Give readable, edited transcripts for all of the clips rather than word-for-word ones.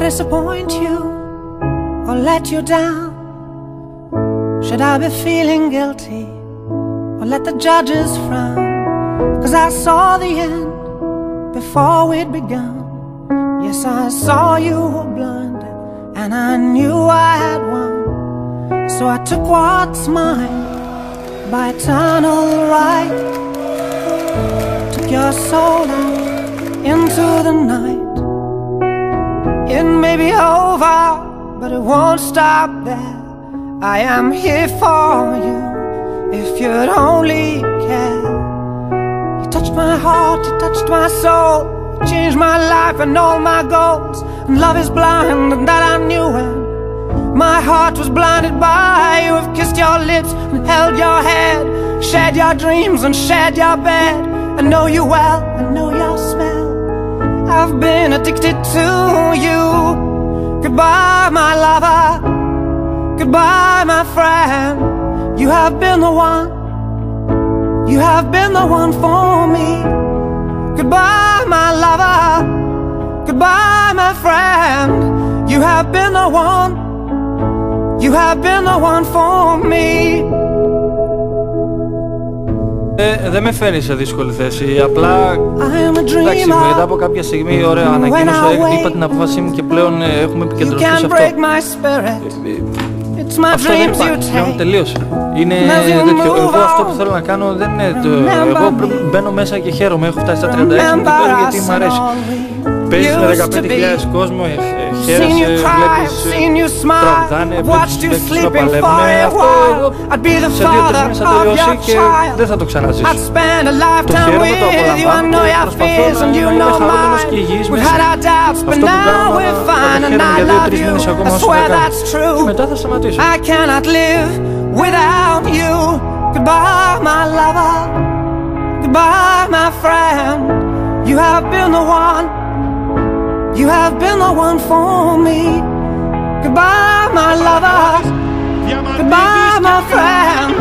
disappoint you or let you down? Should I be feeling guilty or let the judges frown? 'Cause I saw the end before we'd begun. Yes, I saw you were blinded and I knew I had won. So I took what's mine by eternal right. Took your soul out into the night. It may be over, but it won't stop there. I am here for you, if you'd only care. You touched my heart, you touched my soul, you changed my life and all my goals. And love is blind, and that I knew when my heart was blinded by you. Have kissed your lips and held your head, shared your dreams and shared your bed. I know you well, I know your smell. I've been addicted to you. Goodbye, my lover. Goodbye, my friend. You have been the one. You have been the one for me. Goodbye, my lover. Goodbye, my friend. You have been the one. You have been the one for me. Δεν με φέρνει σε δύσκολη θέση, απλά εντάξει, μετά από κάποια στιγμή, ωραία, ανακοίνωσα, είπα την απόφασή μου και πλέον έχουμε επικεντρωθεί σε αυτό. Αυτό δεν υπάρχει, πλέον τελείωσε. Είναι τέτοιο, εγώ αυτό που θέλω να κάνω δεν είναι το... Εγώ μπαίνω μέσα και χαίρομαι, έχω φτάσει στα 36 μου και πέρα γιατί μου αρέσει. Παίζεις με 15.000 κόσμο, χαίρεσαι, βλέπεις τραγουδάνε, βλέπεις παίξεις να παλεύουνε. Αυτό εγώ σε 2-3 μήνες θα τελειώσει και δεν θα το ξαναζήσω. Το χαίρομαι, το απολαμβάνω και προσπαθώ να είμαι χαρούμενος και υγιής μέσα. Αυτό που κάνω να το χαίρομαι για 2-3 μήνες ακόμα όσο θα κάνω. Και μετά θα σταματήσω. I cannot live without you. Goodbye, my lover. Goodbye, my friend. You have been the one. You have been the one for me. Goodbye, my lover. Goodbye, my friend.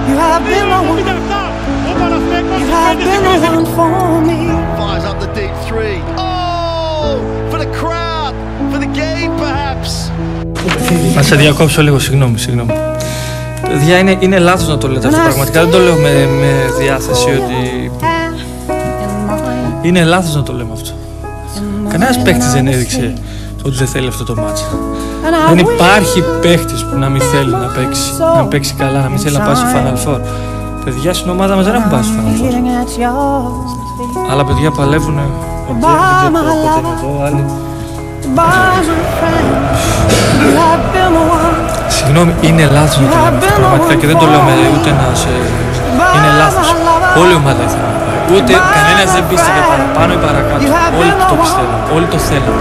You have been the one. You have been the one for me. Fires up the deep three. Oh, for the crowd, for the game, perhaps. Να σε διακόψω λίγο, συγγνώμη. Παιδιά, είναι λάθος να το λέτε αυτό, πραγματικά δεν το λέω με διάθεση ότι... Είναι λάθος να το λέμε αυτό. Κανένας παίχτης δεν έδειξε ότι δεν θέλει αυτό το μάτς. Δεν υπάρχει παίχτης που να μην θέλει να παίξει καλά, να μην θέλει να πάει στο Final Four. Παιδιά στην ομάδα μας δεν έχουν πάει στο Final Four. Άλλα παιδιά παλεύουνε, δεν ξέρω πότε είναι εδώ, άλλοι... Συγγνώμη, είναι λάθος να το λέμε αυτό πραγματικά και δεν το λέω με ούτε να σε... Είναι λάθος. Όλη η ομάδα ήθελε να πάει. Ούτε κανένας δεν πίστευε παραπάνω ή παρακάτω. Όλοι το πιστεύουν, όλοι το θέλουν.